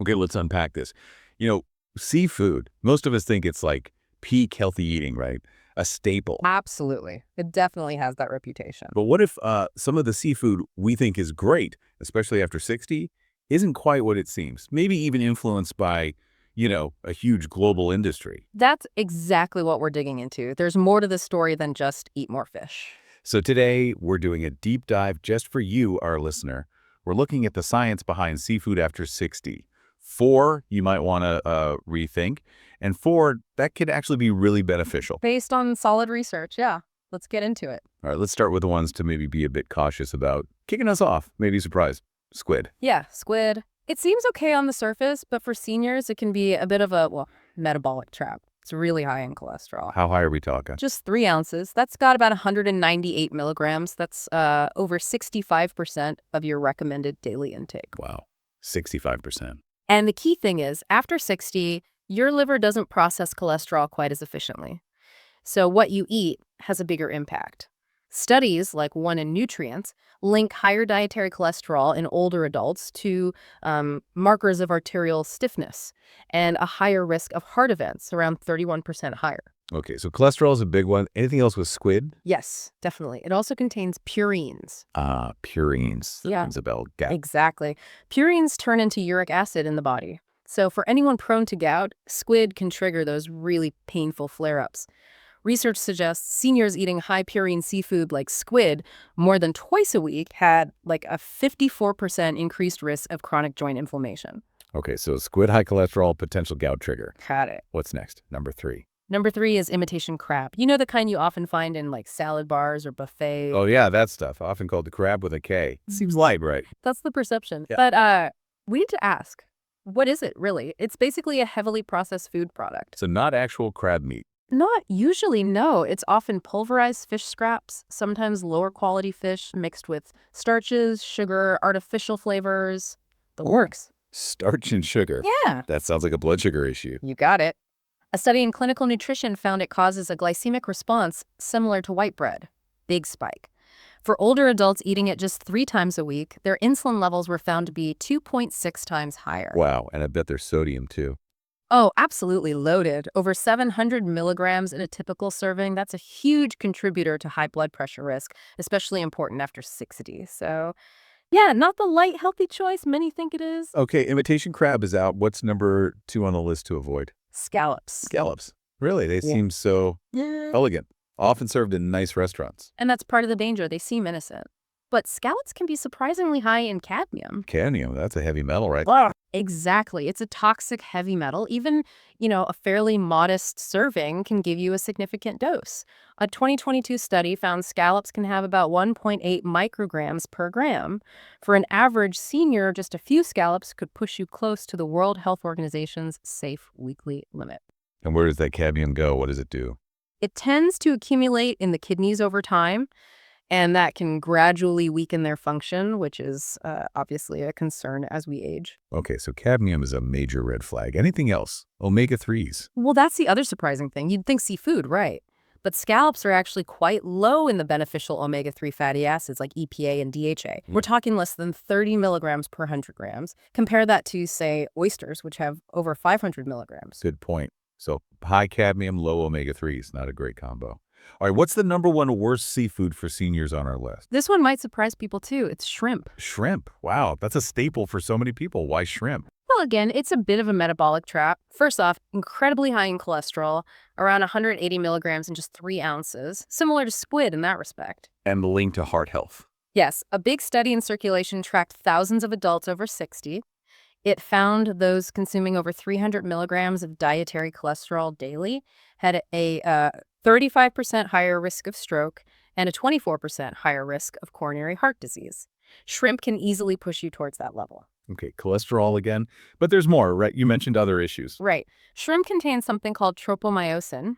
Okay, let's unpack this. You know, seafood, most of us think it's like peak healthy eating, right? A staple. Absolutely. It definitely has that reputation. But what if some of the seafood we think is great, especially after 60, isn't quite what it seems? Maybe even influenced by, a huge global industry. That's exactly what we're digging into. There's more to the story than just eat more fish. So today, we're doing a deep dive just for you, our listener. We're looking at the science behind seafood after 60. 4, you might want to rethink. And 4, that could actually be really beneficial. Based on solid research, yeah. Let's get into it. All right, let's start with the ones to maybe be a bit cautious about kicking us off, maybe surprise. Squid. Yeah, squid. It seems okay on the surface, but for seniors, it can be a bit of a, metabolic trap. It's really high in cholesterol. How high are we talking? Just 3 ounces. That's got about 198 milligrams. That's over 65% of your recommended daily intake. Wow, 65%. And the key thing is, after 60, your liver doesn't process cholesterol quite as efficiently. So what you eat has a bigger impact. Studies, like one in nutrients, link higher dietary cholesterol in older adults to markers of arterial stiffness and a higher risk of heart events, around 31% higher. Okay, so cholesterol is a big one. Anything else with squid? Yes, definitely. It also contains purines. Purines. Yeah. Rings a bell. Gout. Exactly. Purines turn into uric acid in the body. So for anyone prone to gout, squid can trigger those really painful flare-ups. Research suggests seniors eating high purine seafood like squid more than twice a week had like a 54% increased risk of chronic joint inflammation. Okay, so squid, high cholesterol, potential gout trigger. Got it. What's next? Number 3. Number 3 is imitation crab. You know, the kind you often find in like salad bars or buffets. Oh, yeah, that stuff. Often called the crab with a K. Seems light, right? That's the perception. Yeah. But we need to ask, what is it really? It's basically a heavily processed food product. So not actual crab meat. Not usually, no. It's often pulverized fish scraps, sometimes lower quality fish mixed with starches, sugar, artificial flavors. The works. Starch and sugar. Yeah. That sounds like a blood sugar issue. You got it. A study in clinical nutrition found it causes a glycemic response similar to white bread. Big spike. For older adults eating it just 3 times a week, their insulin levels were found to be 2.6 times higher. Wow, and I bet there's sodium too. Oh, absolutely loaded. Over 700 milligrams in a typical serving. That's a huge contributor to high blood pressure risk, especially important after 60. So, yeah, not the light, healthy choice many think it is. Okay, imitation crab is out. What's number 2 on the list to avoid? Scallops. Scallops. Really? They seem so elegant. Often served in nice restaurants. And that's part of the danger. They seem innocent. But scallops can be surprisingly high in cadmium. Cadmium, that's a heavy metal, right? Exactly. It's a toxic heavy metal. Even, a fairly modest serving can give you a significant dose. A 2022 study found scallops can have about 1.8 micrograms per gram. For an average senior, just a few scallops could push you close to the World Health Organization's safe weekly limit. And where does that cadmium go? What does it do? It tends to accumulate in the kidneys over time, and that can gradually weaken their function, which is obviously a concern as we age. Okay, so cadmium is a major red flag. Anything else? Omega-3s. Well, that's the other surprising thing. You'd think seafood, right? But scallops are actually quite low in the beneficial omega-3 fatty acids like EPA and DHA. We're talking less than 30 milligrams per 100 grams. Compare that to, say, oysters, which have over 500 milligrams. Good point. So high cadmium, low omega-3s, not a great combo. All right, what's the number 1 worst seafood for seniors on our list? This one might surprise people too. It's shrimp. Shrimp. Wow, that's a staple for so many people. Why shrimp? Well, again, it's a bit of a metabolic trap. First off, incredibly high in cholesterol, around 180 milligrams in just 3 ounces, similar to squid in that respect. And the link to heart health. Yes, a big study in Circulation tracked thousands of adults over 60. It found those consuming over 300 milligrams of dietary cholesterol daily had a 35% higher risk of stroke and a 24% higher risk of coronary heart disease. Shrimp can easily push you towards that level. Okay, cholesterol again. But there's more, right? You mentioned other issues. Right. Shrimp contains something called tropomyosin.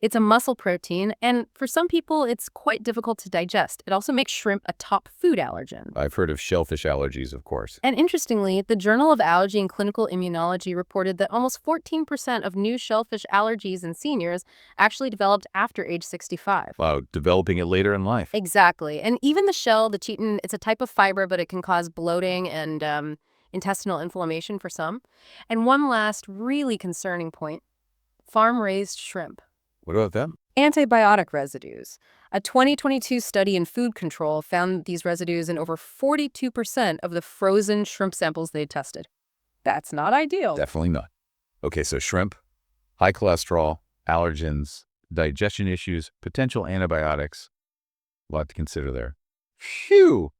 It's a muscle protein, and for some people, it's quite difficult to digest. It also makes shrimp a top food allergen. I've heard of shellfish allergies, of course. And interestingly, the Journal of Allergy and Clinical Immunology reported that almost 14% of new shellfish allergies in seniors actually developed after age 65. Wow, developing it later in life. Exactly. And even the shell, the chitin, it's a type of fiber, but it can cause bloating and intestinal inflammation for some. And one last really concerning point, farm-raised shrimp. What about them? Antibiotic residues. A 2022 study in food control found these residues in over 42% of the frozen shrimp samples they tested. That's not ideal. Definitely not. Okay, so shrimp, high cholesterol, allergens, digestion issues, potential antibiotics. A lot to consider there. Phew!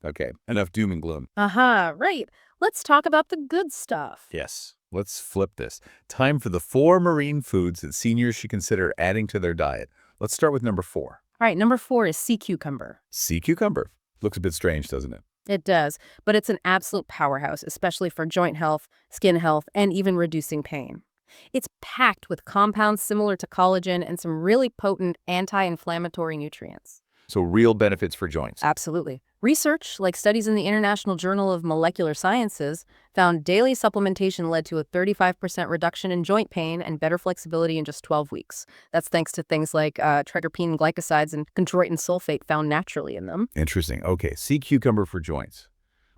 Okay, enough doom and gloom. Right. Let's talk about the good stuff. Yes, let's flip this. Time for the 4 marine foods that seniors should consider adding to their diet. Let's start with number 4. All right, number 4 is sea cucumber. Sea cucumber. Looks a bit strange, doesn't it? It does, but it's an absolute powerhouse, especially for joint health, skin health, and even reducing pain. It's packed with compounds similar to collagen and some really potent anti-inflammatory nutrients. So real benefits for joints. Absolutely. Research, like studies in the International Journal of Molecular Sciences, found daily supplementation led to a 35% reduction in joint pain and better flexibility in just 12 weeks. That's thanks to things like triglyceride glycosides and chondroitin sulfate found naturally in them. Interesting. Okay, sea cucumber for joints.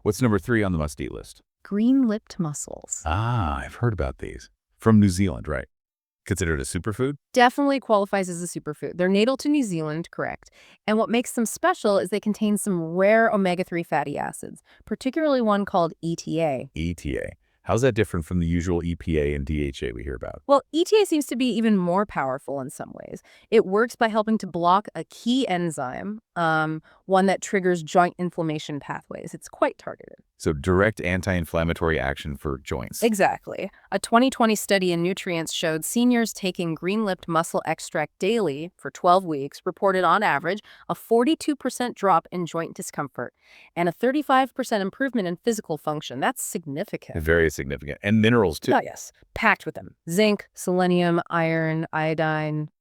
What's number 3 on the must-eat list? Green-lipped mussels. I've heard about these. From New Zealand, right? Considered a superfood? Definitely qualifies as a superfood. They're natal to New Zealand, correct. And what makes them special is they contain some rare omega-3 fatty acids, particularly one called ETA. ETA. How's that different from the usual EPA and DHA we hear about? Well, ETA seems to be even more powerful in some ways. It works by helping to block a key enzyme, one that triggers joint inflammation pathways. It's quite targeted. So direct anti-inflammatory action for joints. Exactly. A 2020 study in Nutrients showed seniors taking green-lipped mussel extract daily for 12 weeks reported on average a 42% drop in joint discomfort and a 35% improvement in physical function. That's significant. Very significant. And minerals, too. Oh, yes. Packed with them. Zinc, selenium, iron, iodine,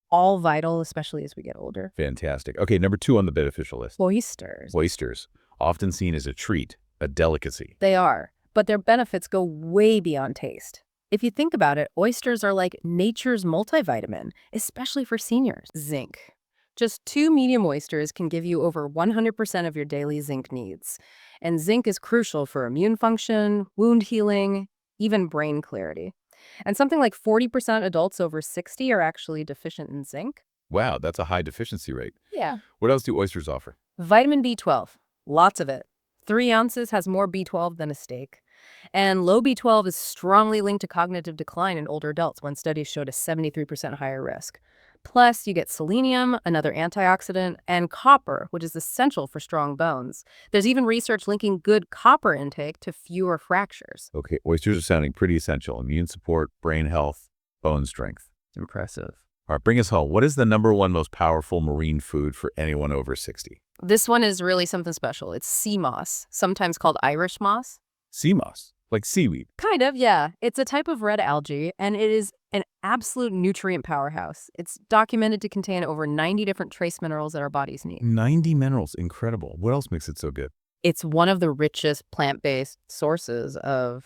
all vital, especially as we get older. Fantastic. Okay, number 2 on the beneficial list. Oysters. Oysters, often seen as a treat, a delicacy. They are, but their benefits go way beyond taste. If you think about it, oysters are like nature's multivitamin, especially for seniors. Zinc. Just 2 medium oysters can give you over 100% of your daily zinc needs. And zinc is crucial for immune function, wound healing, even brain clarity. And something like 40% adults over 60 are actually deficient in zinc. Wow, that's a high deficiency rate. Yeah. What else do oysters offer? Vitamin B12. Lots of it. 3 ounces has more B12 than a steak. And low B12 is strongly linked to cognitive decline in older adults when studies showed a 73% higher risk. Plus, you get selenium, another antioxidant, and copper, which is essential for strong bones. There's even research linking good copper intake to fewer fractures. Okay, oysters are sounding pretty essential. Immune support, brain health, bone strength. Impressive. All right, bring us home. What is the number 1 most powerful marine food for anyone over 60? This one is really something special. It's sea moss, sometimes called Irish moss. Sea moss, like seaweed. Kind of, yeah. It's a type of red algae, and it is an absolute nutrient powerhouse. It's documented to contain over 90 different trace minerals that our bodies need. 90 minerals, incredible. What else makes it so good? It's one of the richest plant-based sources of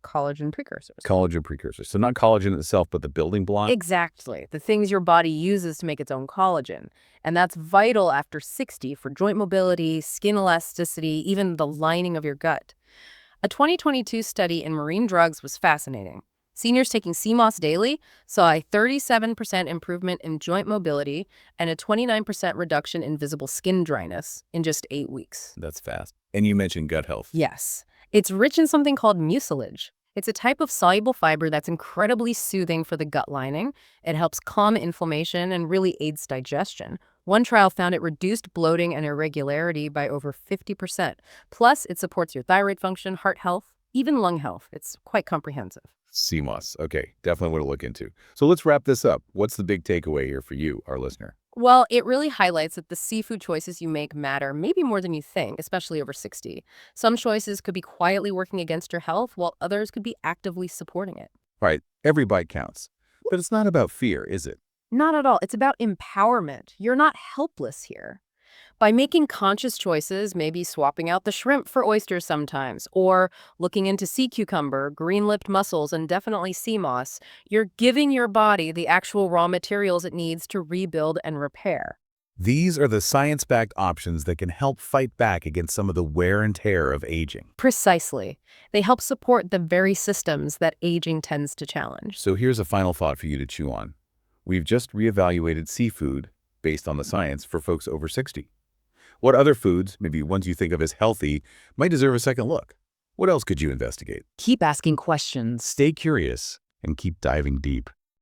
collagen precursors. Collagen precursors. So not collagen itself, but the building block? Exactly. The things your body uses to make its own collagen. And that's vital after 60 for joint mobility, skin elasticity, even the lining of your gut. A 2022 study in marine drugs was fascinating. Seniors taking sea moss daily saw a 37% improvement in joint mobility and a 29% reduction in visible skin dryness in just 8 weeks. That's fast. And you mentioned gut health. Yes. It's rich in something called mucilage. It's a type of soluble fiber that's incredibly soothing for the gut lining. It helps calm inflammation and really aids digestion. One trial found it reduced bloating and irregularity by over 50%. Plus, it supports your thyroid function, heart health, even lung health. It's quite comprehensive. Sea moss. Okay, definitely want to look into. So let's wrap this up. What's the big takeaway here for you, our listener? Well, it really highlights that the seafood choices you make matter, maybe more than you think, especially over 60. Some choices could be quietly working against your health, while others could be actively supporting it. All right, every bite counts. But it's not about fear, is it? Not at all. It's about empowerment. You're not helpless here. By making conscious choices, maybe swapping out the shrimp for oysters sometimes, or looking into sea cucumber, green-lipped mussels, and definitely sea moss, you're giving your body the actual raw materials it needs to rebuild and repair. These are the science-backed options that can help fight back against some of the wear and tear of aging. Precisely. They help support the very systems that aging tends to challenge. So here's a final thought for you to chew on. We've just reevaluated seafood based on the science for folks over 60. What other foods, maybe ones you think of as healthy, might deserve a second look? What else could you investigate? Keep asking questions. Stay curious and keep diving deep.